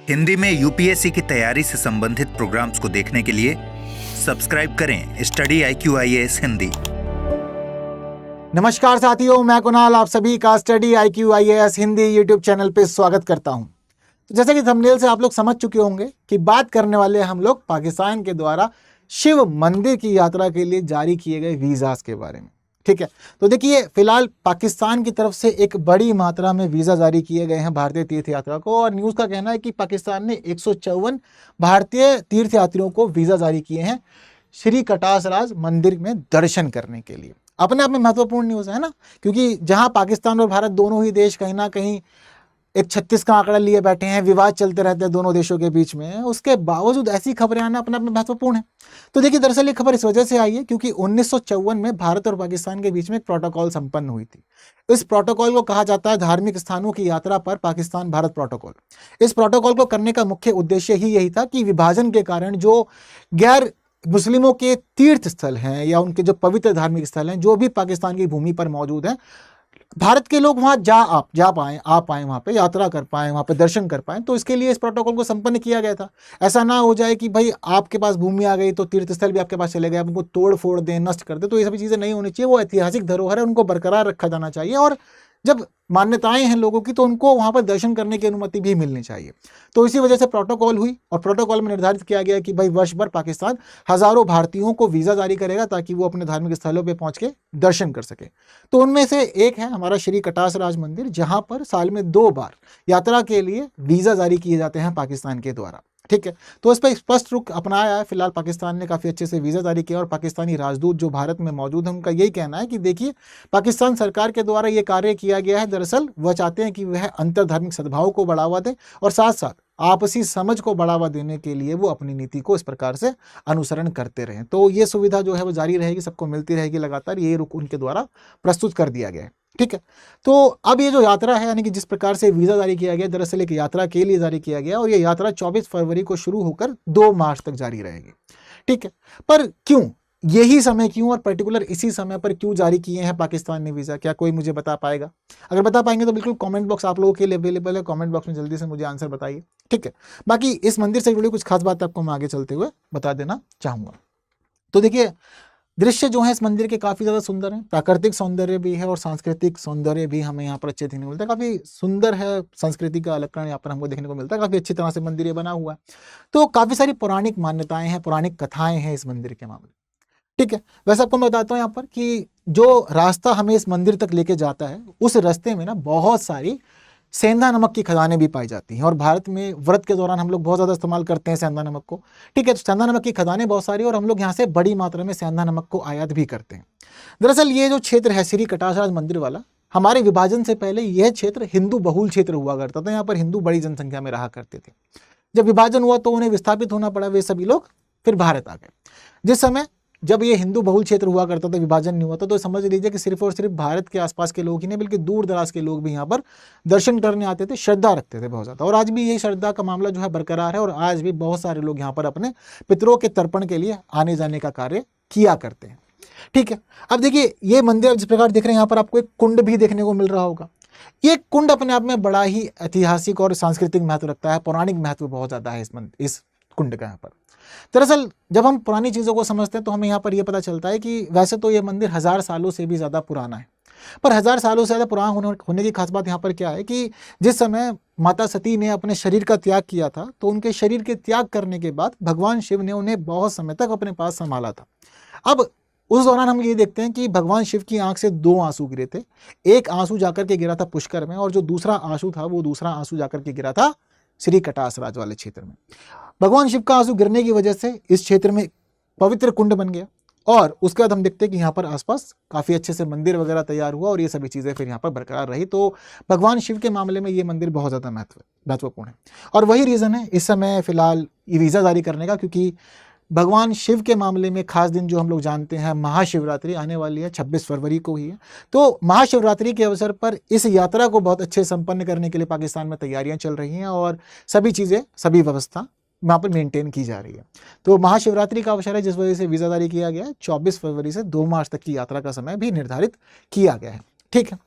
हिंदी में यूपीएससी की तैयारी से संबंधित प्रोग्राम्स को देखने के लिए सब्सक्राइब करें स्टडी IQ IAS हिंदी। नमस्कार साथियों, मैं कुणाल आप सभी का study IQ IAS Hindi YouTube channel पे स्वागत करता हूं। तो जैसे कि थंबनेल से आप लोग समझ चुके होंगे कि बात करने वाले हम लोग पाकिस्तान के द्वारा शिव मंदिर की यात्रा के लिए जारी किए गए वीज़ास के बारे में। ठीक है, तो देखिए फिलहाल पाकिस्तान की तरफ से एक बड़ी मात्रा में वीज़ा जारी किए गए हैं भारतीय तीर्थ यात्रा को, और न्यूज़ का कहना है कि पाकिस्तान ने 154 भारतीय तीर्थ यात्रियों को वीज़ा जारी किए हैं श्री कटासराज मंदिर में दर्शन करने के लिए। अपने आप में महत्वपूर्ण न्यूज़ है ना, क्योंकि जहां पाकिस्तान और भारत दोनों ही देश कहीं ना कहीं एक 36 का आंकड़ा लिए बैठे हैं, विवाद चलते रहते हैं दोनों देशों के बीच में, उसके बावजूद ऐसी खबरें आना अपने आप में महत्वपूर्ण है। तो देखिए दरअसल ये खबर इस वजह से आई है क्योंकि 1954 में भारत और पाकिस्तान के बीच में एक प्रोटोकॉल संपन्न हुई थी। इस प्रोटोकॉल को कहा जाता है धार्मिक स्थानों की यात्रा पर पाकिस्तान भारत प्रोटोकॉल। इस प्रोटोकॉल को करने का मुख्य उद्देश्य ही यही था कि विभाजन के कारण जो गैर मुस्लिमों के तीर्थ स्थल हैं या उनके जो पवित्र धार्मिक स्थल हैं जो भी पाकिस्तान की भूमि पर मौजूद हैं, भारत के लोग वहां जा पाएं, आ पाएं, वहां पे यात्रा कर पाएं, वहां पे दर्शन कर पाएं। तो इसके लिए इस प्रोटोकॉल को संपन्न किया गया था। ऐसा ना हो जाए कि भाई आपके पास भूमि आ गई तो तीर्थ स्थल भी आपके पास चले गए, आप उनको तोड़ फोड़ दें, नष्ट कर दें। तो ये सभी चीजें नहीं होनी चाहिए। वो ऐतिहासिक धरोहर है, उनको बरकरार रखा जाना चाहिए, और जब मान्यताएं हैं लोगों की तो उनको वहां पर दर्शन करने की अनुमति भी मिलनी चाहिए। तो इसी वजह से प्रोटोकॉल हुई, और प्रोटोकॉल में निर्धारित किया गया कि भाई वर्ष भर पाकिस्तान हजारों भारतीयों को वीजा जारी करेगा ताकि वो अपने धार्मिक स्थलों पे पहुंच के दर्शन कर सके। तो उनमें से एक है हमारा श्री कटासराज मंदिर, जहां पर साल में 2 बार यात्रा के लिए वीजा जारी किए जाते हैं पाकिस्तान के द्वारा। ठीक है, तो इस पर स्पष्ट रुख अपनाया है फिलहाल पाकिस्तान ने, काफ़ी अच्छे से वीज़ा जारी किया। और पाकिस्तानी राजदूत जो भारत में मौजूद है उनका यही कहना है कि देखिए पाकिस्तान सरकार के द्वारा ये कार्य किया गया है, दरअसल वह चाहते हैं कि वह अंतर्धार्मिक सद्भाव को बढ़ावा दें और साथ साथ आपसी समझ को बढ़ावा देने के लिए वो अपनी नीति को इस प्रकार से अनुसरण करते रहें। तो ये सुविधा जो है वो जारी रहेगी, सबको मिलती रहेगी लगातार, ये रुख उनके द्वारा प्रस्तुत कर दिया गया है। ठीक है, तो अब ये जो यात्रा है यानी कि जिस प्रकार से वीज़ा जारी किया गया, दरअसल एक यात्रा के लिए जारी किया गया, और ये यात्रा 24 फरवरी को शुरू होकर 2 मार्च तक जारी रहेगी। ठीक है, पर क्यों यही समय, क्यों और पर्टिकुलर इसी समय पर क्यों जारी किए हैं पाकिस्तान ने वीज़ा? क्या कोई मुझे बता पाएगा? अगर बता पाएंगे तो बिल्कुल कमेंट बॉक्स आप लोगों के लिए अवेलेबल है, कमेंट बॉक्स में जल्दी से मुझे आंसर बताइए। ठीक है, बाकी इस मंदिर से जुड़ी कुछ खास बात आपको मैं आगे चलते हुए बता देना चाहूँगा। तो देखिए दृश्य जो है इस मंदिर के काफ़ी ज़्यादा सुंदर है, प्राकृतिक सौंदर्य भी है और सांस्कृतिक सौंदर्य भी हमें यहाँ पर अच्छे देखने को मिलता है। काफ़ी सुंदर है, संस्कृति का अलंकरण यहाँ पर हमको देखने को मिलता है। काफ़ी अच्छी तरह से मंदिर ये बना हुआ है। तो काफ़ी सारी पौराणिक मान्यताएं हैं, पौराणिक कथाएं हैं इस मंदिर के मामले। ठीक है, वैसे आपको मैं बताता हूँ यहाँ पर कि जो रास्ता हमें इस मंदिर तक लेके जाता है उस रास्ते में ना बहुत सारी सेंधा नमक की खदानें भी पाई जाती हैं, और भारत में व्रत के दौरान हम लोग बहुत ज़्यादा इस्तेमाल करते हैं सेंधा नमक को। ठीक है, तो सेंधा नमक की खदानें बहुत सारी, और हम लोग यहाँ से बड़ी मात्रा में सेंधा नमक को आयात भी करते हैं। दरअसल ये जो क्षेत्र है श्री कटासराज मंदिर वाला, हमारे विभाजन से पहले यह क्षेत्र हिंदू बहुल क्षेत्र हुआ करता था। यहाँ पर हिंदू बड़ी जनसंख्या में रहा करते थे। जब विभाजन हुआ तो उन्हें विस्थापित होना पड़ा, वे सभी लोग फिर भारत आ गए। जिस समय जब ये हिंदू बहुल क्षेत्र हुआ करता था, विभाजन नहीं हुआ था, तो समझ लीजिए कि सिर्फ और सिर्फ भारत के आसपास के लोग ही नहीं बल्कि दूर दराज के लोग भी यहाँ पर दर्शन करने आते थे, श्रद्धा रखते थे बहुत ज़्यादा। और आज भी यही श्रद्धा का मामला जो है बरकरार है, और आज भी बहुत सारे लोग यहाँ पर अपने पितरों के तर्पण के लिए आने जाने का कार्य किया करते हैं। ठीक है, अब देखिए ये मंदिर जिस प्रकार दिख रहे हैं, यहाँ पर आपको एक कुंड भी देखने को मिल रहा होगा। ये कुंड अपने आप में बड़ा ही ऐतिहासिक और सांस्कृतिक महत्व रखता है, पौराणिक महत्व बहुत ज़्यादा है इस कुंड का यहाँ पर। दरअसल जब हम पुरानी चीज़ों को समझते हैं तो हमें यहाँ पर यह पता चलता है कि वैसे तो ये मंदिर 1000 सालों से भी ज़्यादा पुराना है, पर 1000 सालों से ज़्यादा पुराना होने की खास बात यहाँ पर क्या है कि जिस समय माता सती ने अपने शरीर का त्याग किया था, तो उनके शरीर के त्याग करने के बाद भगवान शिव ने उन्हें बहुत समय तक अपने पास संभाला था। अब उस दौरान हम ये देखते हैं कि भगवान शिव की आंख से 2 आंसू गिरे थे। एक आंसू जाकर के गिरा था पुष्कर में, और जो दूसरा आंसू था वो दूसरा आंसू जाकर के गिरा था श्री कटासराज वाले क्षेत्र में। भगवान शिव का आंसू गिरने की वजह से इस क्षेत्र में पवित्र कुंड बन गया, और उसके बाद हम देखते हैं कि यहाँ पर आसपास काफ़ी अच्छे से मंदिर वगैरह तैयार हुआ, और ये सभी चीज़ें फिर यहाँ पर बरकरार रही। तो भगवान शिव के मामले में ये मंदिर बहुत ज़्यादा महत्वपूर्ण है, और वही रीज़न है इस समय फ़िलहाल ये वीज़ा जारी करने का, क्योंकि भगवान शिव के मामले में खास दिन जो हम लोग जानते हैं महाशिवरात्रि आने वाली है, 26 फरवरी को ही है। तो महाशिवरात्रि के अवसर पर इस यात्रा को बहुत अच्छे संपन्न करने के लिए पाकिस्तान में तैयारियां चल रही हैं, और सभी चीज़ें, सभी व्यवस्था वहाँ पर मेंटेन की जा रही है। तो महाशिवरात्रि का अवसर है जिस वजह से वीज़ा जारी किया गया है। 24 फरवरी से 2 मार्च तक की यात्रा का समय भी निर्धारित किया गया है। ठीक है,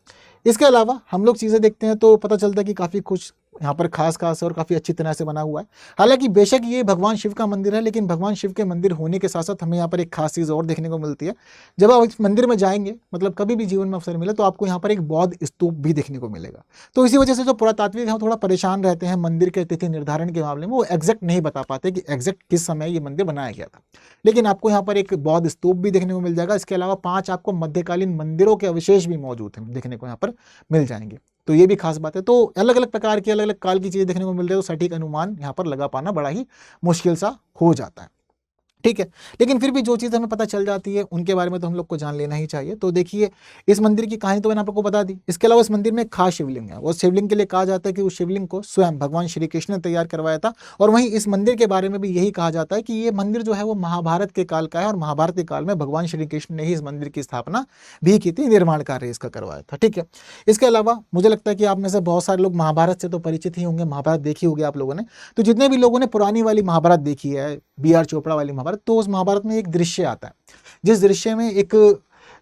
इसके अलावा हम लोग चीज़ें देखते हैं तो पता चलता है कि काफ़ी कुछ यहाँ पर खास है और काफ़ी अच्छी तरह से बना हुआ है। हालांकि बेशक ये भगवान शिव का मंदिर है, लेकिन भगवान शिव के मंदिर होने के साथ साथ हमें यहाँ पर एक खास चीज़ और देखने को मिलती है। जब आप इस मंदिर में जाएंगे, मतलब कभी भी जीवन में अवसर मिले, तो आपको यहाँ पर एक बौद्ध स्तूप भी देखने को मिलेगा। तो इसी वजह से जो पुरातात्विक हैं थोड़ा परेशान रहते हैं मंदिर के तिथि निर्धारण के मामले में, वो एग्जैक्ट नहीं बता पाते कि एग्जैक्ट किस समय ये मंदिर बनाया गया था। लेकिन आपको यहाँ पर एक बौद्ध स्तूप भी देखने को मिल जाएगा। इसके अलावा 5 आपको मध्यकालीन मंदिरों के अवशेष भी मौजूद हैं, देखने को यहाँ पर मिल जाएंगे। तो ये भी खास बात है। तो अलग अलग प्रकार की अलग अलग काल की चीजें देखने को मिल रही है, तो सटीक अनुमान यहाँ पर लगा पाना बड़ा ही मुश्किल सा हो जाता है। ठीक है, लेकिन फिर भी जो चीज़ हमें पता चल जाती है उनके बारे में तो हम लोग को जान लेना ही चाहिए। तो देखिए, इस मंदिर की कहानी तो मैंने आपको बता दी। इसके अलावा इस मंदिर में एक खास शिवलिंग है, और शिवलिंग के लिए कहा जाता है कि उस शिवलिंग को स्वयं भगवान श्री कृष्ण ने तैयार करवाया था। और वहीं इस मंदिर के बारे में भी यही कहा जाता है कि ये मंदिर जो है वो महाभारत के काल का है, और महाभारत के काल में भगवान श्री कृष्ण ने ही इस मंदिर की स्थापना भी की थी, निर्माण कार्य इसका करवाया था। ठीक है, इसके अलावा मुझे लगता है कि आप में से बहुत सारे लोग महाभारत से तो परिचित ही होंगे, महाभारत देखी होगी आप लोगों ने। तो जितने भी लोगों ने पुरानी वाली महाभारत देखी है, B.R. चोपड़ा वाली महाभारत, तो उस महाभारत में एक दृश्य आता है, जिस दृश्य में एक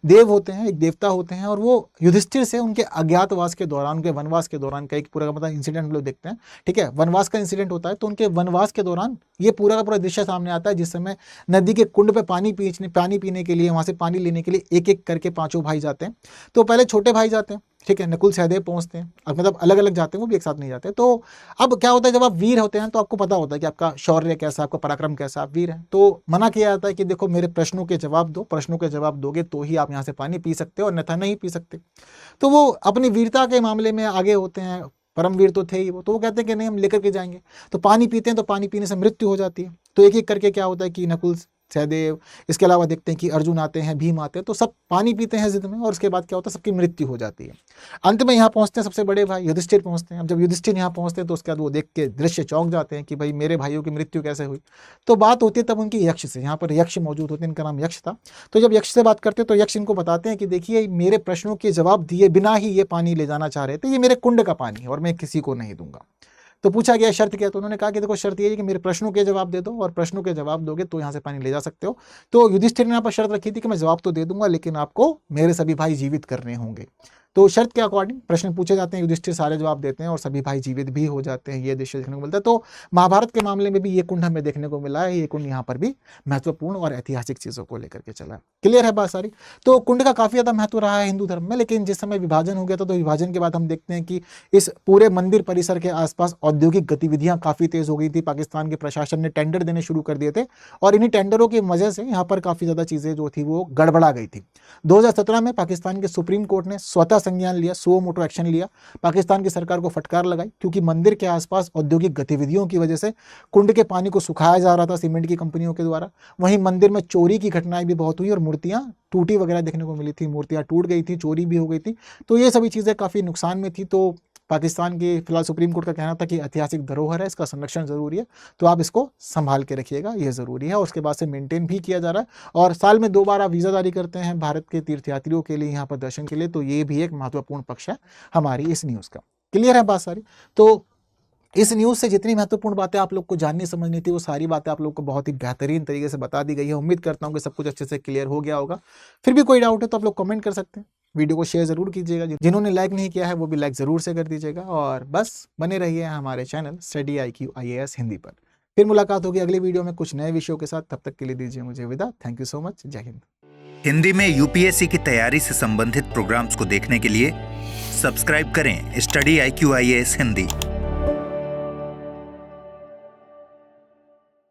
देव होते हैं, एक देवता होते हैं, और वो युधिष्ठिर से उनके अज्ञातवास के दौरान, उनके वनवास के दौरान का एक पूरा का मतलब इंसिडेंट हम लोग देखते हैं। ठीक है, वनवास का इंसिडेंट होता है, तो उनके वनवास के दौरान ये पूरा का पूरा दृश्य सामने आता है, जिस समय नदी के कुंड पे पानी पीने के लिए, वहां से पानी लेने के लिए एक एक करके 5 भाई जाते हैं। तो पहले छोटे भाई जाते हैं, ठीक है, नकुल सहदेव पहुंचते हैं, अब मतलब अलग अलग जाते हैं, वो भी एक साथ नहीं जाते। तो अब क्या होता है, जब आप वीर होते हैं तो आपको पता होता है कि आपका शौर्य कैसा, आपका पराक्रम कैसा, आप वीर हैं, तो मना किया जाता है कि देखो मेरे प्रश्नों के जवाब दो, प्रश्नों के जवाब दोगे तो ही आप यहाँ से पानी पी सकते हो, अन्यथा नहीं पी सकते। तो वो अपनी वीरता के मामले में आगे होते हैं, परमवीर तो थे ही वो, तो वो कहते हैं कि नहीं, हम लेकर के जाएंगे। तो पानी पीते हैं, तो पानी पीने से मृत्यु हो जाती है। तो एक एक करके क्या होता है कि नकुल सहदेव, इसके अलावा देखते हैं कि अर्जुन आते हैं, भीम आते हैं, तो सब पानी पीते हैं जिद में, और उसके बाद क्या होता है, सबकी मृत्यु हो जाती है। अंत में यहाँ पहुंचते हैं सबसे बड़े भाई युधिष्ठिर पहुंचते हैं। अब जब युधिष्ठिर यहाँ पहुंचते हैं तो उसके बाद वो देख के दृश्य चौंक जाते हैं कि भाई मेरे भाइयों की मृत्यु कैसे हुई। तो बात होती है तब उनकी यक्ष से, यहाँ पर यक्ष मौजूद होते हैं, इनका नाम यक्ष था। तो जब यक्ष से बात करते हैं तो यक्ष इनको बताते हैं कि देखिए, मेरे प्रश्नों के जवाब दिए बिना ही ये पानी ले जाना चाह रहे थे, ये मेरे कुंड का पानी है और मैं किसी को नहीं दूंगा। तो पूछा गया शर्त क्या, तो उन्होंने कहा कि देखो शर्त ये है कि मेरे प्रश्नों के जवाब दे दो, और प्रश्नों के जवाब दोगे तो यहाँ से पानी ले जा सकते हो। तो युधिष्ठिर ने यहाँ पर शर्त रखी थी कि मैं जवाब तो दे दूंगा, लेकिन आपको मेरे सभी भाई जीवित करने होंगे। तो शर्त के अकॉर्डिंग प्रश्न पूछे जाते हैं, युधिष्ठिर सारे जवाब देते हैं और सभी भाई जीवित भी हो जाते हैं। ये दृश्य देखने को मिलता है। तो महाभारत के मामले में भी ये कुंड हमें देखने को मिला है। ये कुंड यहाँ पर भी महत्वपूर्ण और ऐतिहासिक चीजों को लेकर के चला है। क्लियर है बात सारी। तो कुंड का काफी ज्यादा महत्व रहा है हिंदू धर्म में, लेकिन जिस समय विभाजन हो गया था, तो विभाजन के बाद हम देखते हैं कि इस पूरे मंदिर परिसर के आसपास औद्योगिक गतिविधियां काफी तेज हो गई थी। पाकिस्तान के प्रशासन ने टेंडर देने शुरू कर दिए थे, और इन्हीं टेंडरों की वजह से यहाँ पर काफी ज्यादा चीजें जो थी वो गड़बड़ा गई थी। 2017 में पाकिस्तान के सुप्रीम कोर्ट ने स्वतः संज्ञान लिया, मोटो एक्शन लिया, पाकिस्तान की सरकार को फटकार लगाई, क्योंकि मंदिर के आसपास औद्योगिक गतिविधियों की वजह से कुंड के पानी को सुखाया जा रहा था सीमेंट की कंपनियों के द्वारा। वहीं मंदिर में चोरी की घटनाएं भी बहुत हुई और मूर्तियां टूटी वगैरह देखने को मिली थी, मूर्तियां टूट गई थी, चोरी भी हो गई थी। तो ये सभी चीजें काफी नुकसान में थी। तो पाकिस्तान की फिलहाल सुप्रीम कोर्ट का कहना था कि ऐतिहासिक धरोहर है, इसका संरक्षण जरूरी है, तो आप इसको संभाल के रखिएगा, यह जरूरी है। और उसके बाद से मेंटेन भी किया जा रहा है, और साल में 2 बार आप वीजा जारी करते हैं भारत के तीर्थयात्रियों के लिए यहाँ पर दर्शन के लिए। तो ये भी एक महत्वपूर्ण पक्ष है हमारी इस न्यूज का। क्लियर है बात सारी। तो इस न्यूज़ से जितनी महत्वपूर्ण बातें आप लोग को जाननी समझनी थी, वो सारी बातें आप लोग को बहुत ही बेहतरीन तरीके से बता दी गई है। उम्मीद करता हूँ कि सब कुछ अच्छे से क्लियर हो गया होगा। फिर भी कोई डाउट है तो आप लोग कमेंट कर सकते हैं, वीडियो को शेयर जरूर कीजिएगा, जिन्होंने लाइक नहीं किया है वो भी लाइक जरूर से कर दीजिएगा, और बस बने रहिए हमारे channel study IQ IAS Hindi पर। फिर मुलाकात होगी अगली वीडियो में कुछ नए विषयों के साथ। तब तक के लिए दीजिए मुझे विदा। Thank you so much. जय हिंद। हिंदी में UPSC की तैयारी से संबंधित प्रोग्राम्स को देखने के लिए सब्सक्राइब करें स्टडी IQ IAS हिंदी।